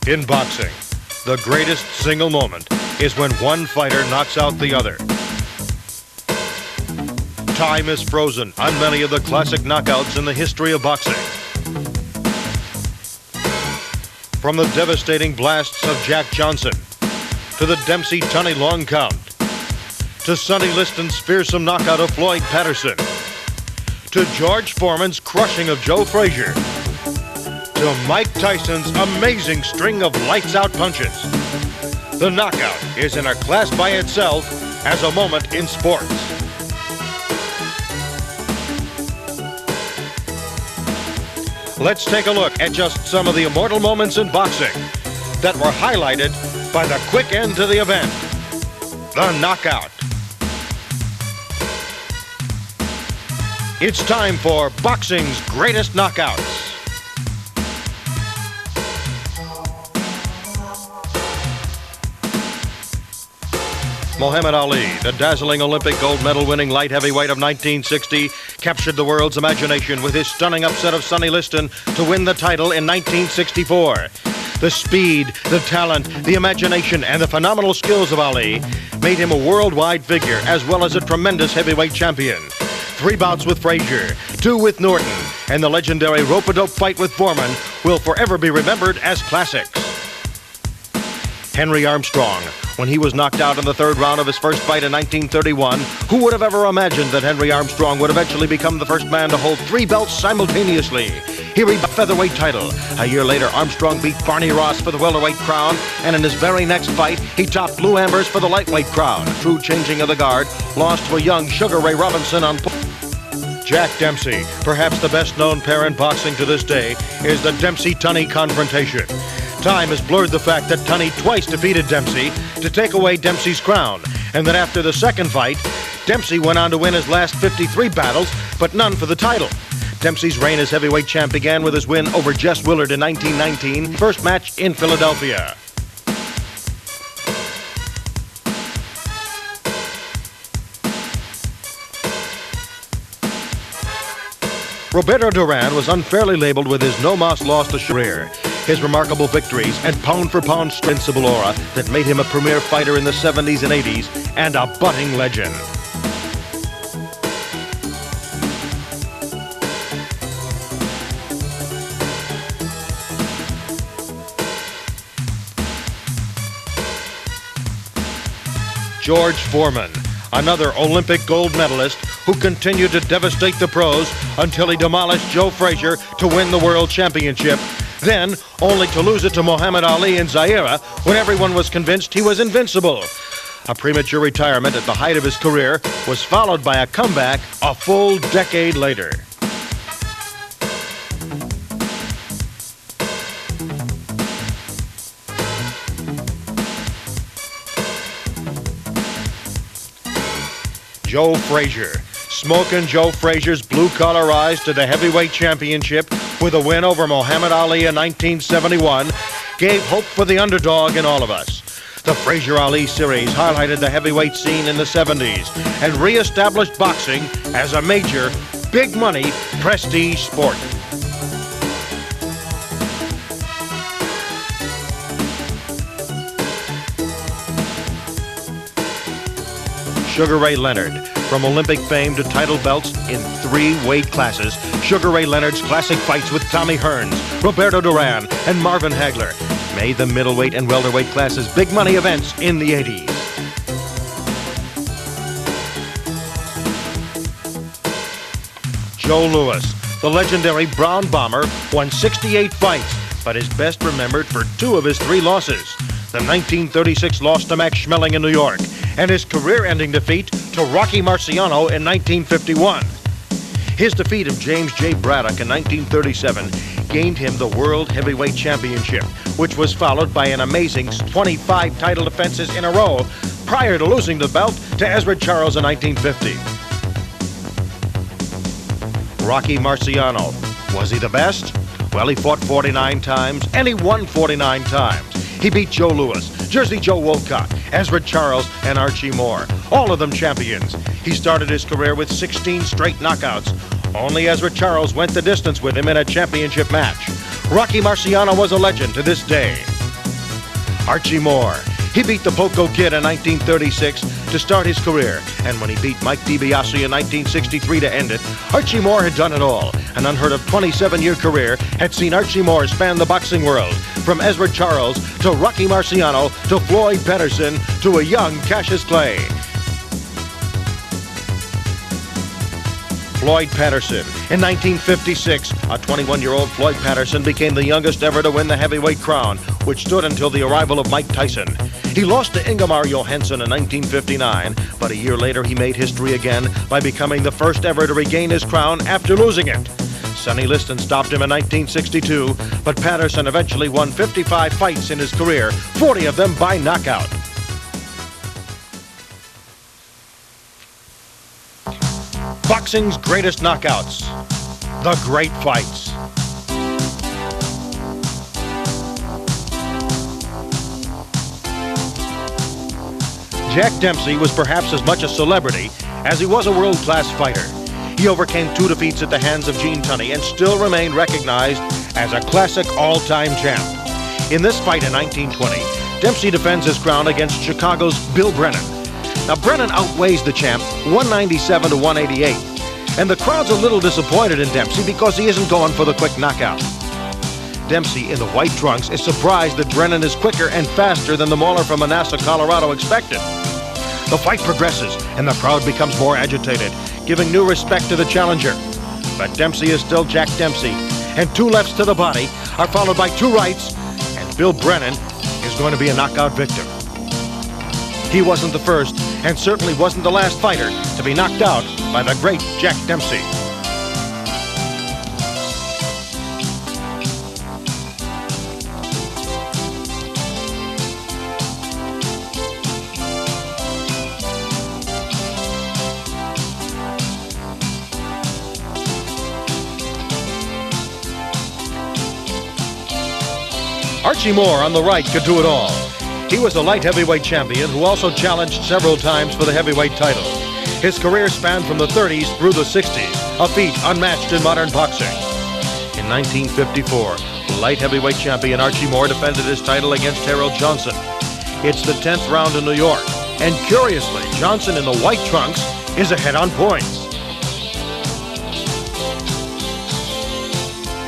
In boxing, the greatest single moment is when one fighter knocks out the other. Time is frozen on many of the classic knockouts in the history of boxing. From the devastating blasts of Jack Johnson, to the Dempsey-Tunney long count, to Sonny Liston's fearsome knockout of Floyd Patterson, to George Foreman's crushing of Joe Frazier, to Mike Tyson's amazing string of lights-out punches. The knockout is in a class by itself as a moment in sports. Let's take a look at just some of the immortal moments in boxing that were highlighted by the quick end to the event, the knockout. It's time for boxing's greatest knockouts. Muhammad Ali, the dazzling Olympic gold medal winning light heavyweight of 1960, captured the world's imagination with his stunning upset of Sonny Liston to win the title in 1964. The speed, the talent, the imagination, and the phenomenal skills of Ali made him a worldwide figure as well as a tremendous heavyweight champion. 3 bouts with Frazier, 2 with Norton, and the legendary rope-a-dope fight with Foreman will forever be remembered as classics. Henry Armstrong, when he was knocked out in the 3rd round of his first fight in 1931, who would have ever imagined that Henry Armstrong would eventually become the first man to hold 3 belts simultaneously? He reached the featherweight title. A year later, Armstrong beat Barney Ross for the welterweight crown, and in his very next fight, he topped Lou Ambers for the lightweight crown. A true changing of the guard, lost to a young Sugar Ray Robinson on... Jack Dempsey, perhaps the best-known pair in boxing to this day, is the Dempsey-Tunney confrontation. Time has blurred the fact that Tunney twice defeated Dempsey to take away Dempsey's crown, and that after the second fight, Dempsey went on to win his last 53 battles, but none for the title. Dempsey's reign as heavyweight champ began with his win over Jess Willard in 1919, first match in Philadelphia. Roberto Duran was unfairly labeled with his no-mas loss to career. His remarkable victories and pound-for-pound invincible aura that made him a premier fighter in the 70s and 80s and a budding legend. George Foreman, another Olympic gold medalist who continued to devastate the pros until he demolished Joe Frazier to win the world championship, then only to lose it to Muhammad Ali in Zaire when everyone was convinced he was invincible. A premature retirement at the height of his career was followed by a comeback a full decade later. Joe Frazier. Smokin' Joe Frazier's blue-collar rise to the heavyweight championship with a win over Muhammad Ali in 1971 gave hope for the underdog in all of us. The Frazier-Ali series highlighted the heavyweight scene in the 70s and re-established boxing as a major, big-money, prestige sport. Sugar Ray Leonard. From Olympic fame to title belts in 3 weight classes, Sugar Ray Leonard's classic fights with Tommy Hearns, Roberto Duran, and Marvin Hagler made the middleweight and welterweight classes big money events in the 80s. Joe Louis, the legendary Brown Bomber, won 68 fights, but is best remembered for 2 of his 3 losses. The 1936 loss to Max Schmeling in New York, and his career-ending defeat to Rocky Marciano in 1951. His defeat of James J. Braddock in 1937 gained him the World Heavyweight Championship, which was followed by an amazing 25 title defenses in a row prior to losing the belt to Ezra Charles in 1950. Rocky Marciano, was he the best? Well, he fought 49 times, and he won 49 times. He beat Joe Louis, Jersey Joe Wolcott, Ezra Charles, and Archie Moore, all of them champions. He started his career with 16 straight knockouts. Only Ezra Charles went the distance with him in a championship match. Rocky Marciano was a legend to this day. Archie Moore. He beat the Poco Kid in 1936 to start his career, and when he beat Mike DiBiase in 1963 to end it, Archie Moore had done it all. An unheard of 27-year career had seen Archie Moore span the boxing world, from Ezra Charles to Rocky Marciano to Floyd Patterson to a young Cassius Clay. Floyd Patterson. In 1956, a 21-year-old Floyd Patterson became the youngest ever to win the heavyweight crown, which stood until the arrival of Mike Tyson. He lost to Ingemar Johansson in 1959, but a year later he made history again by becoming the first ever to regain his crown after losing it. Sonny Liston stopped him in 1962, but Patterson eventually won 55 fights in his career, 40 of them by knockout. Boxing's greatest knockouts, the great fights. Jack Dempsey was perhaps as much a celebrity as he was a world-class fighter. He overcame 2 defeats at the hands of Gene Tunney and still remained recognized as a classic all-time champ. In this fight in 1920, Dempsey defends his crown against Chicago's Bill Brennan. Now, Brennan outweighs the champ 197 to 188, and the crowd's a little disappointed in Dempsey because he isn't going for the quick knockout. Dempsey in the white trunks is surprised that Brennan is quicker and faster than the mauler from Manassas, Colorado expected. The fight progresses and the crowd becomes more agitated, giving new respect to the challenger. But Dempsey is still Jack Dempsey, and 2 lefts to the body are followed by 2 rights, and Bill Brennan is going to be a knockout victim. He wasn't the first, and certainly wasn't the last fighter to be knocked out by the great Jack Dempsey. Archie Moore on the right could do it all. He was a light heavyweight champion who also challenged several times for the heavyweight title. His career spanned from the 30s through the 60s, a feat unmatched in modern boxing. In 1954, light heavyweight champion Archie Moore defended his title against Harold Johnson. It's the 10th round in New York, and curiously, Johnson in the white trunks is ahead on points.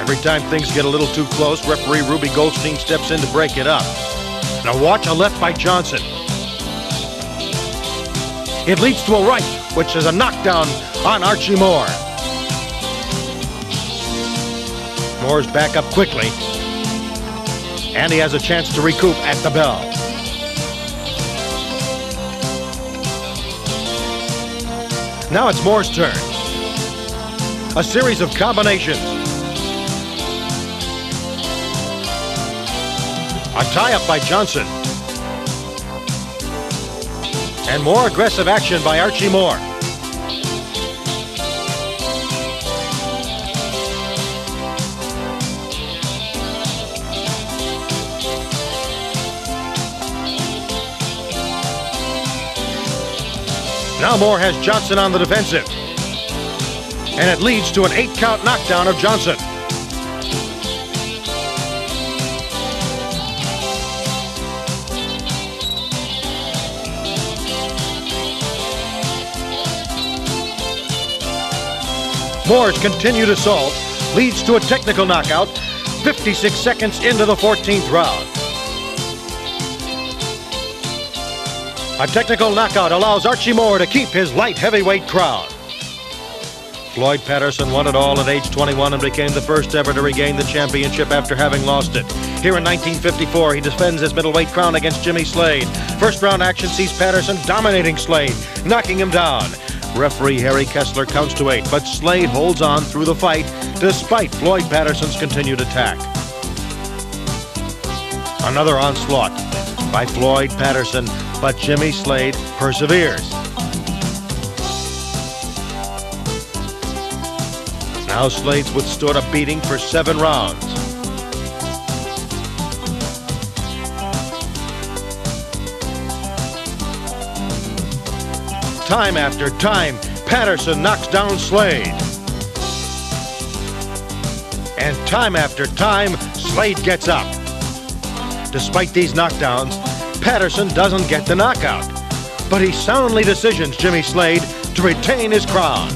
Every time things get a little too close, referee Ruby Goldstein steps in to break it up. Now watch a left by Johnson. It leads to a right, which is a knockdown on Archie Moore. Moore's back up quickly, and he has a chance to recoup at the bell. Now it's Moore's turn. A series of combinations. A tie-up by Johnson. And more aggressive action by Archie Moore. Now Moore has Johnson on the defensive. And it leads to an 8-count knockdown of Johnson. Moore's continued assault leads to a technical knockout 56 seconds into the 14th round. A technical knockout allows Archie Moore to keep his light heavyweight crown. Floyd Patterson won it all at age 21 and became the first ever to regain the championship after having lost it. Here in 1954, he defends his middleweight crown against Jimmy Slade. First round action sees Patterson dominating Slade, knocking him down. Referee Harry Kessler counts to 8, but Slade holds on through the fight despite Floyd Patterson's continued attack. Another onslaught by Floyd Patterson, but Jimmy Slade perseveres. Now Slade's withstood a beating for 7 rounds. Time after time, Patterson knocks down Slade. And time after time, Slade gets up. Despite these knockdowns, Patterson doesn't get the knockout, but he soundly decisions Jimmy Slade to retain his crown.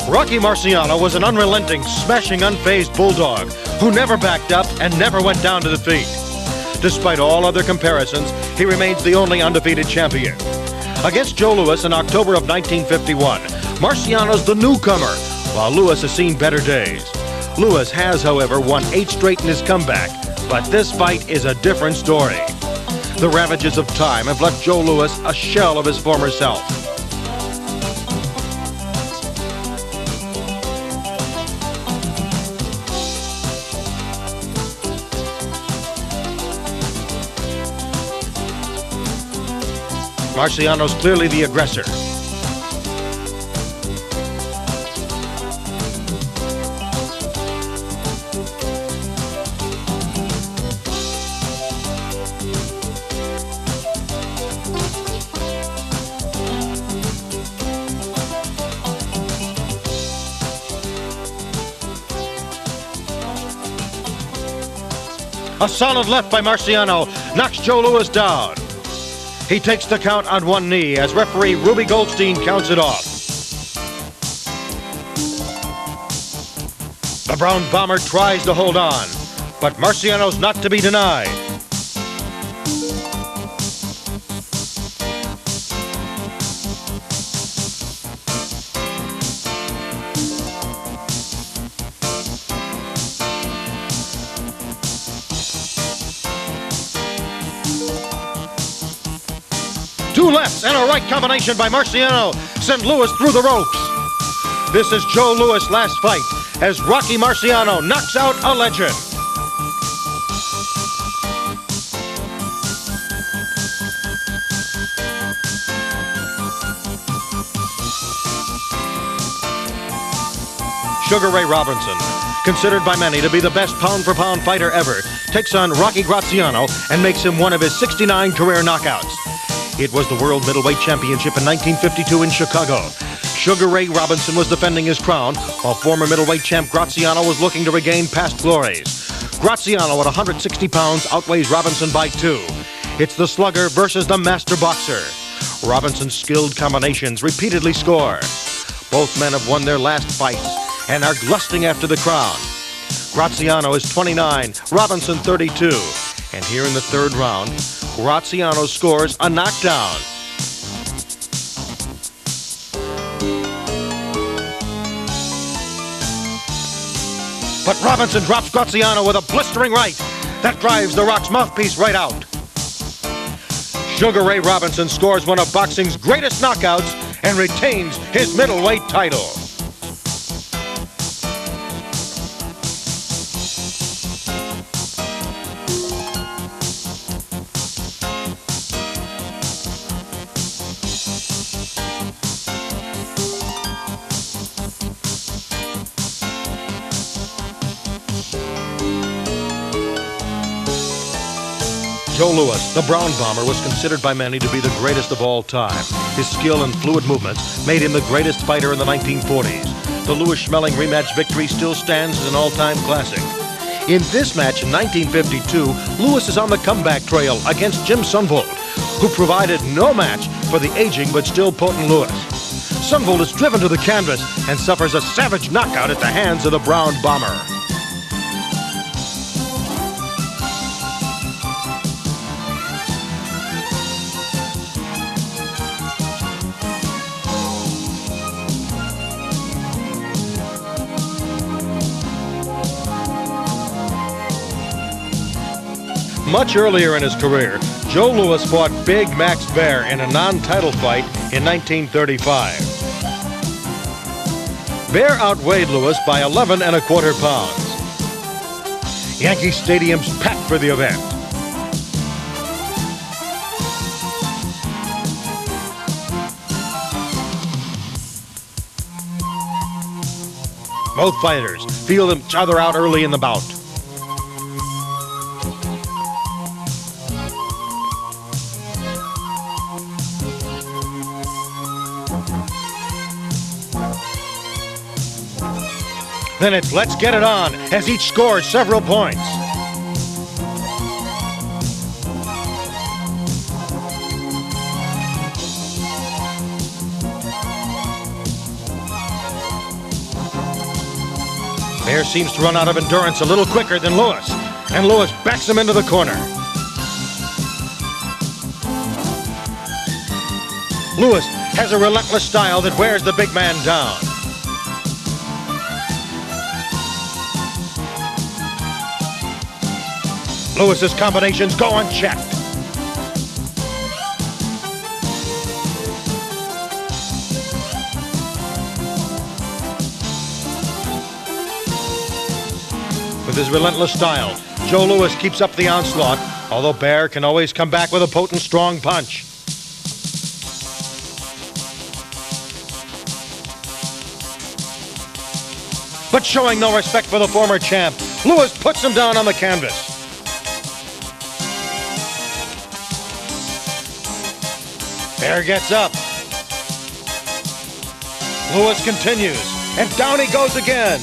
Rocky Marciano was an unrelenting, smashing, unfazed bulldog who never backed up and never went down to defeat. Despite all other comparisons, he remains the only undefeated champion. Against Joe Louis in October of 1951, Marciano's the newcomer, while Louis has seen better days. Louis has, however, won 8 straight in his comeback, but this fight is a different story. The ravages of time have left Joe Louis a shell of his former self. Marciano's clearly the aggressor. A solid left by Marciano knocks Joe Louis down. He takes the count on one knee as referee Ruby Goldstein counts it off. The Brown Bomber tries to hold on, but Marciano's not to be denied. Two lefts and a right combination by Marciano send Louis through the ropes. This is Joe Louis' last fight as Rocky Marciano knocks out a legend. Sugar Ray Robinson, considered by many to be the best pound-for-pound fighter ever, takes on Rocky Graziano and makes him one of his 69 career knockouts. It was the World Middleweight Championship in 1952 in Chicago. Sugar Ray Robinson was defending his crown, while former middleweight champ Graziano was looking to regain past glories. Graziano at 160 pounds outweighs Robinson by 2. It's the slugger versus the master boxer. Robinson's skilled combinations repeatedly score. Both men have won their last fights and are lusting after the crown. Graziano is 29, Robinson 32. And here in the third round, Graziano scores a knockdown. But Robinson drops Graziano with a blistering right that drives the Rock's mouthpiece right out. Sugar Ray Robinson scores one of boxing's greatest knockouts and retains his middleweight title. Joe Louis, the Brown Bomber, was considered by many to be the greatest of all time. His skill and fluid movements made him the greatest fighter in the 1940s. The Louis-Schmeling rematch victory still stands as an all-time classic. In this match in 1952, Louis is on the comeback trail against Jim Sunvold, who provided no match for the aging but still potent Louis. Sunvold is driven to the canvas and suffers a savage knockout at the hands of the Brown Bomber. Much earlier in his career, Joe Louis fought Big Max Baer in a non-title fight in 1935. Baer outweighed Louis by 11 1/4 pounds. Yankee Stadium's packed for the event. Both fighters feel each other out early in the bout. Then it's let's get it on as each scores several points. Baer seems to run out of endurance a little quicker than Louis, and Louis backs him into the corner. Louis has a relentless style that wears the big man down. Louis's combinations go unchecked. With his relentless style, Joe Louis keeps up the onslaught, although Baer can always come back with a potent, strong punch. But showing no respect for the former champ, Louis puts him down on the canvas. Baer gets up. Louis continues, and down he goes again.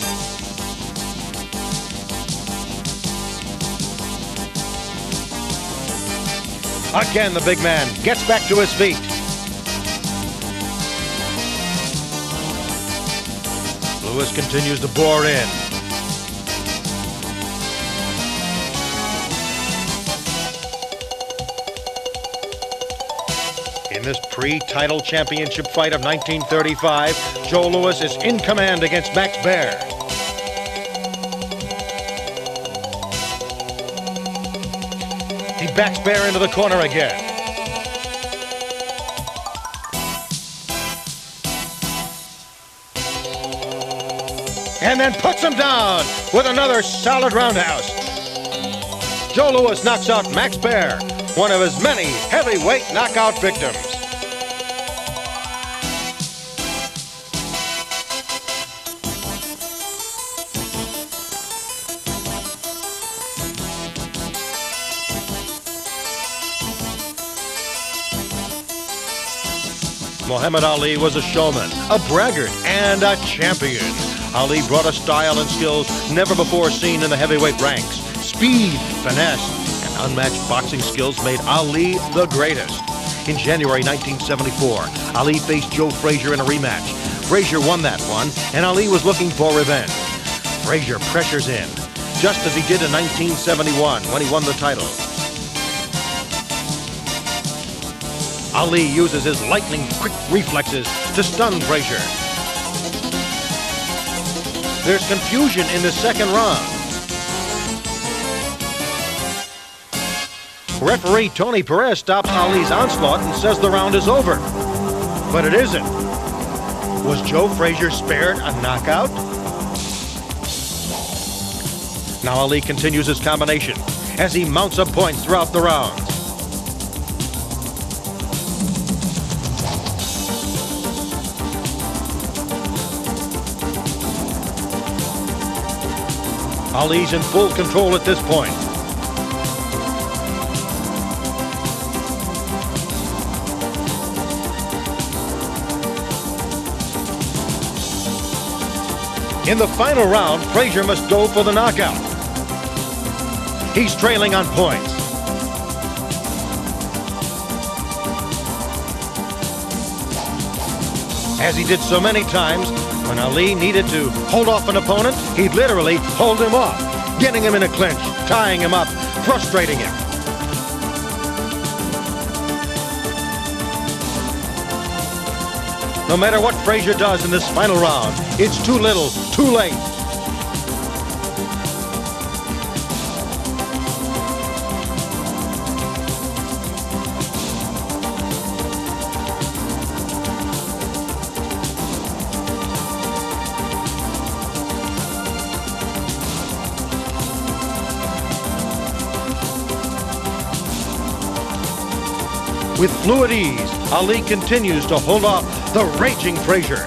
Again, the big man gets back to his feet. Louis continues to bore in. In this pre-title championship fight of 1935, Joe Louis is in command against Max Baer. He backs Baer into the corner again. And then puts him down with another solid roundhouse. Joe Louis knocks out Max Baer, one of his many heavyweight knockout victims. Muhammad Ali was a showman, a braggart, and a champion. Ali brought a style and skills never before seen in the heavyweight ranks. Speed, finesse, and unmatched boxing skills made Ali the greatest. In January 1974, Ali faced Joe Frazier in a rematch. Frazier won that one, and Ali was looking for revenge. Frazier pressures in, just as he did in 1971 when he won the title. Ali uses his lightning-quick reflexes to stun Frazier. There's confusion in the second round. Referee Tony Perez stops Ali's onslaught and says the round is over. But it isn't. Was Joe Frazier spared a knockout? Now Ali continues his combination as he mounts up points throughout the rounds. Ali's in full control at this point. In the final round, Frazier must go for the knockout. He's trailing on points. As he did so many times, when Ali needed to hold off an opponent, he'd literally hold him off, getting him in a clinch, tying him up, frustrating him. No matter what Frazier does in this final round, it's too little, too late. With fluid ease, Ali continues to hold off the raging Frazier.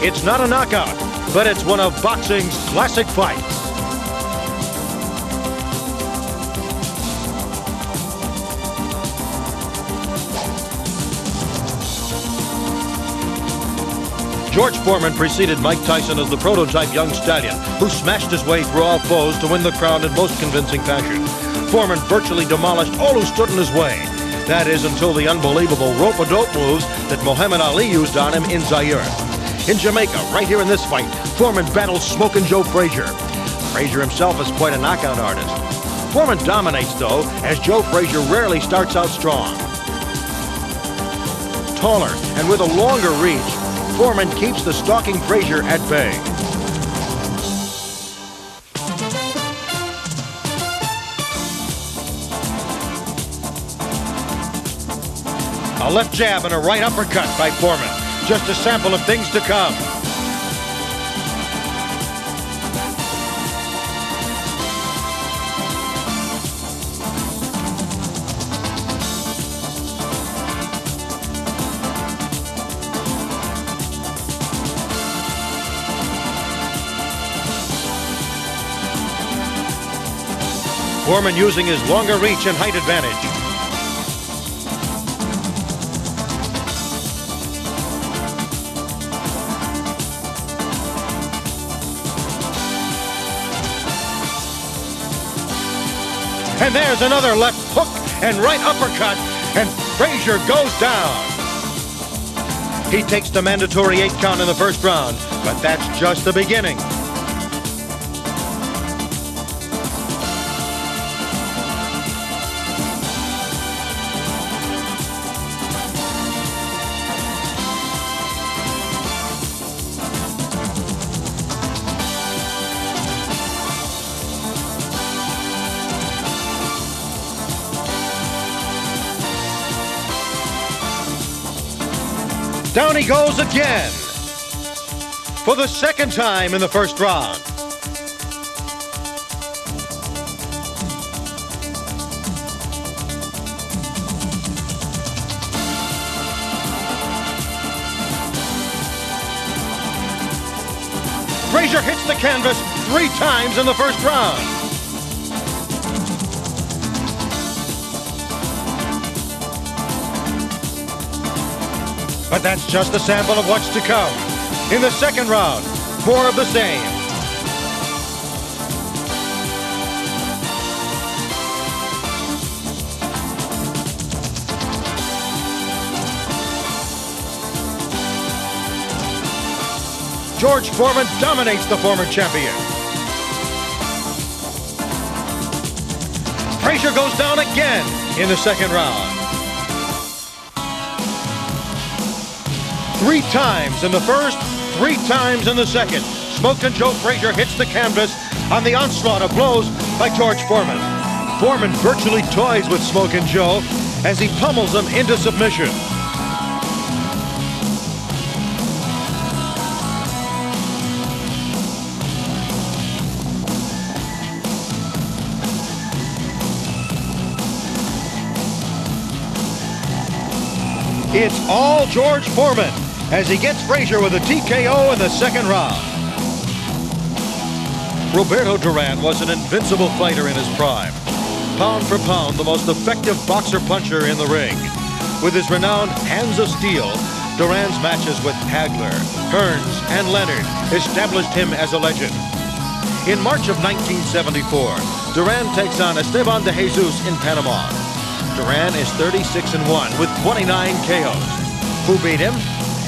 It's not a knockout, but it's one of boxing's classic fights. George Foreman preceded Mike Tyson as the prototype young stallion who smashed his way through all foes to win the crown in most convincing fashion. Foreman virtually demolished all who stood in his way. That is, until the unbelievable rope-a-dope moves that Muhammad Ali used on him in Zaire. In Jamaica, right here in this fight, Foreman battles Smokin' Joe Frazier. Frazier himself is quite a knockout artist. Foreman dominates, though, as Joe Frazier rarely starts out strong. Taller and with a longer reach, Foreman keeps the stalking Frazier at bay. A left jab and a right uppercut by Foreman. Just a sample of things to come. Foreman using his longer reach and height advantage. And there's another left hook and right uppercut, and Frazier goes down. He takes the mandatory 8 count in the first round, but that's just the beginning. Down he goes again for the second time in the first round. Frazier hits the canvas 3 times in the first round. But that's just a sample of what's to come. In the second round, more of the same. George Foreman dominates the former champion. Frazier goes down again in the second round. 3 times in the first, 3 times in the second. Smokin' Joe Frazier hits the canvas on the onslaught of blows by George Foreman. Foreman virtually toys with Smokin' Joe as he pummels him into submission. It's all George Foreman as he gets Frazier with a TKO in the second round. Roberto Duran was an invincible fighter in his prime. Pound for pound, the most effective boxer-puncher in the ring. With his renowned hands of steel, Duran's matches with Hagler, Hearns, and Leonard established him as a legend. In March of 1974, Duran takes on Esteban de Jesus in Panama. Duran is 36-1 with 29 KOs. Who beat him?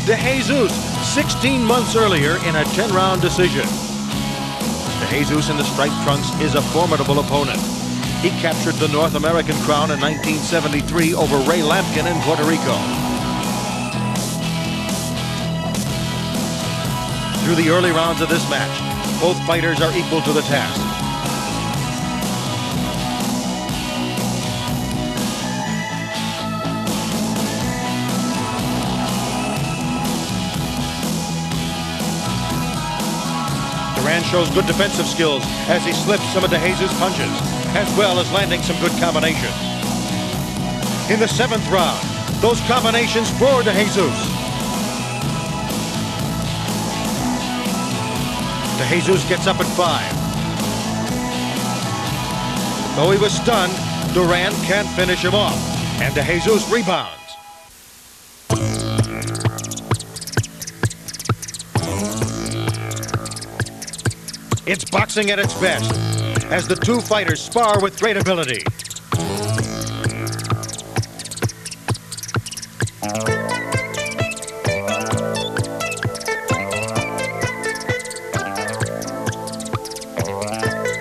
De Jesus 16 months earlier in a 10-round decision. De Jesus in the striped trunks is a formidable opponent. He captured the North American crown in 1973 over Ray Lampkin in Puerto Rico. Through the early rounds of this match, both fighters are equal to the task. Duran shows good defensive skills as he slips some of De Jesus' punches, as well as landing some good combinations. In the 7th round, those combinations for De Jesus. De Jesus gets up at 5. Though he was stunned, Duran can't finish him off, and De Jesus rebounds. It's boxing at its best, as the two fighters spar with great ability.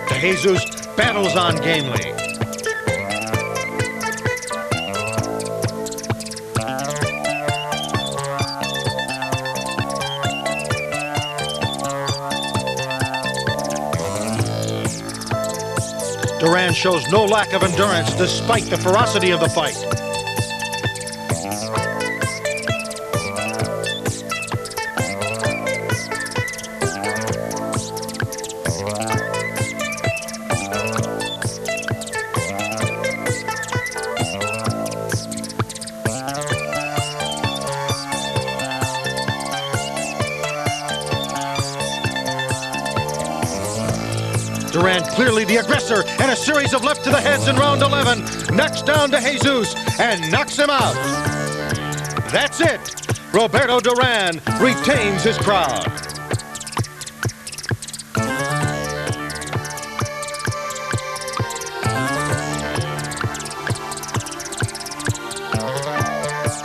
De Jesus battles on gamely. Duran shows no lack of endurance despite the ferocity of the fight. Duran clearly the aggressor, and a series of left to the heads in round 11 knocks down De Jesus and knocks him out. That's it. Roberto Duran retains his crown.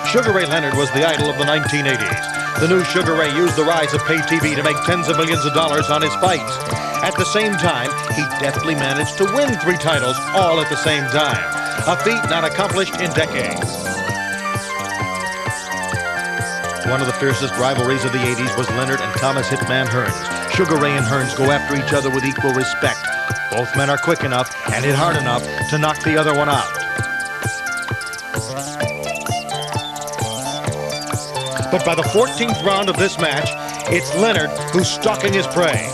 Sugar Ray Leonard was the idol of the 1980s. The new Sugar Ray used the rise of pay TV to make tens of millions of dollars on his fights. At the same time, he deftly managed to win 3 titles all at the same time, a feat not accomplished in decades. One of the fiercest rivalries of the 80s was Leonard and Thomas Hitman Hearns. Sugar Ray and Hearns go after each other with equal respect. Both men are quick enough and hit hard enough to knock the other one out. But by the 14th round of this match, it's Leonard who's stalking his prey.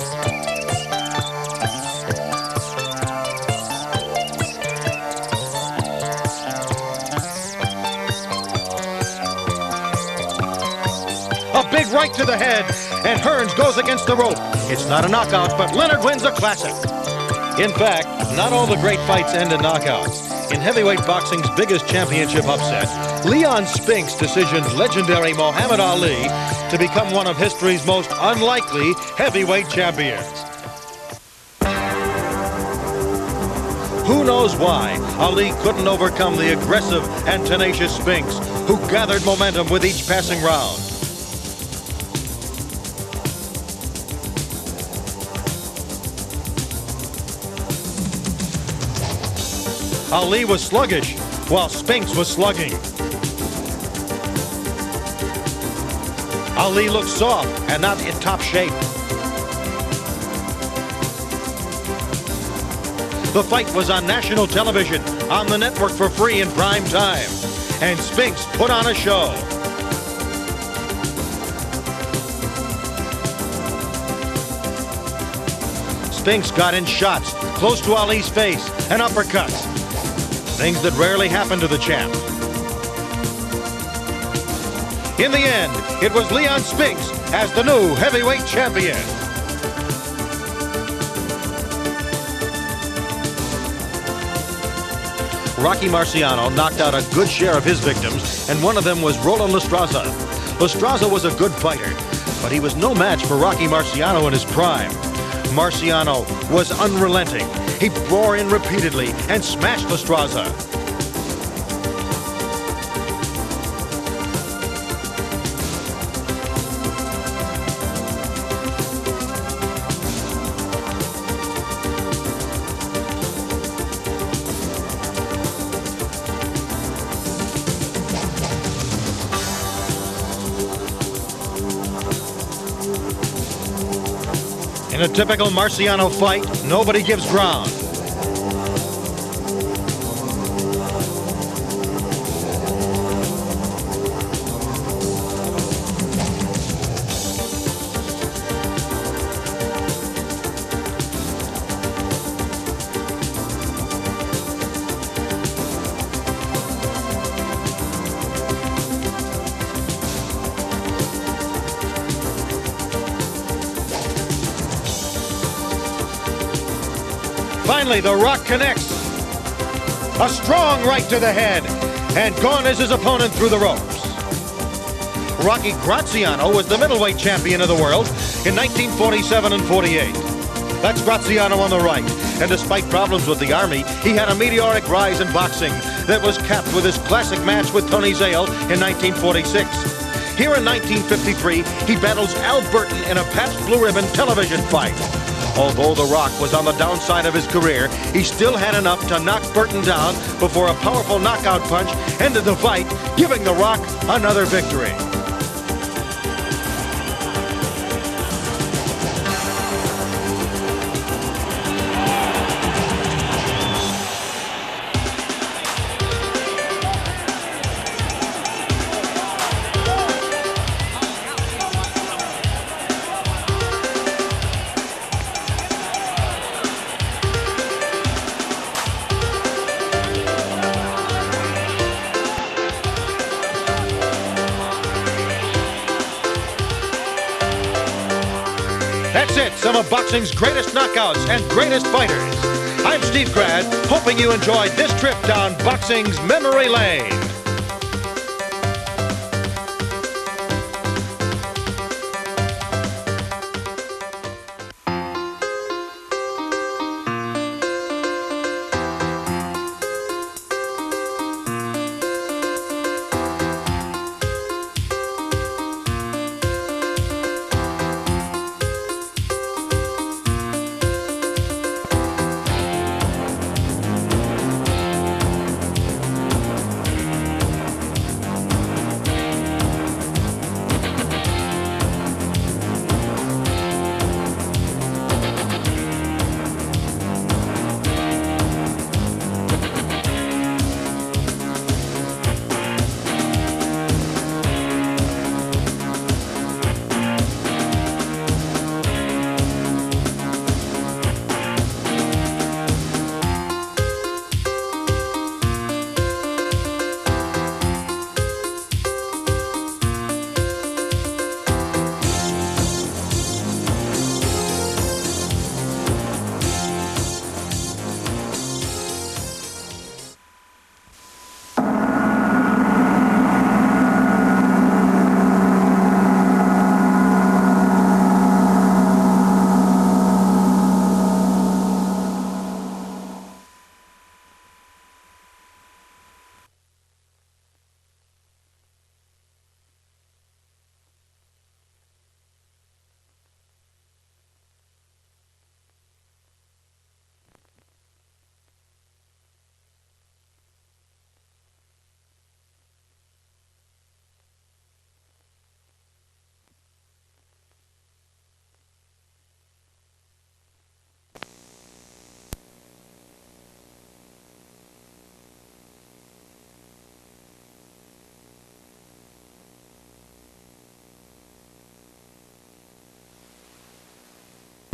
A big right to the head, and Hearns goes against the rope. It's not a knockout, but Leonard wins a classic. In fact, not all the great fights end in knockouts. In heavyweight boxing's biggest championship upset, Leon Spinks decisioned legendary Muhammad Ali to become one of history's most unlikely heavyweight champions. Who knows why Ali couldn't overcome the aggressive and tenacious Spinks, who gathered momentum with each passing round. Ali was sluggish, while Spinks was slugging. Ali looked soft and not in top shape. The fight was on national television, on the network for free in prime time, and Spinks put on a show. Spinks got in shots close to Ali's face and uppercuts. Things that rarely happen to the champ. In the end, it was Leon Spinks as the new heavyweight champion. Rocky Marciano knocked out a good share of his victims, and one of them was Roland Lestraza. Lestraza was a good fighter, but he was no match for Rocky Marciano in his prime. Marciano was unrelenting. He bore in repeatedly and smashed Lestraza. a typical Marciano fight, nobody gives ground. Finally, The Rock connects. A strong right to the head, and gone is his opponent through the ropes. Rocky Graziano was the middleweight champion of the world in 1947 and 48. That's Graziano on the right, and despite problems with the Army, he had a meteoric rise in boxing that was capped with his classic match with Tony Zale in 1946. Here in 1953, he battles Al Burton in a Pabst Blue Ribbon television fight. Although The Rock was on the downside of his career, he still had enough to knock Burton down before a powerful knockout punch ended the fight, giving The Rock another victory. That's it, some of boxing's greatest knockouts and greatest fighters. I'm Steve Grad, hoping you enjoyed this trip down boxing's memory lane.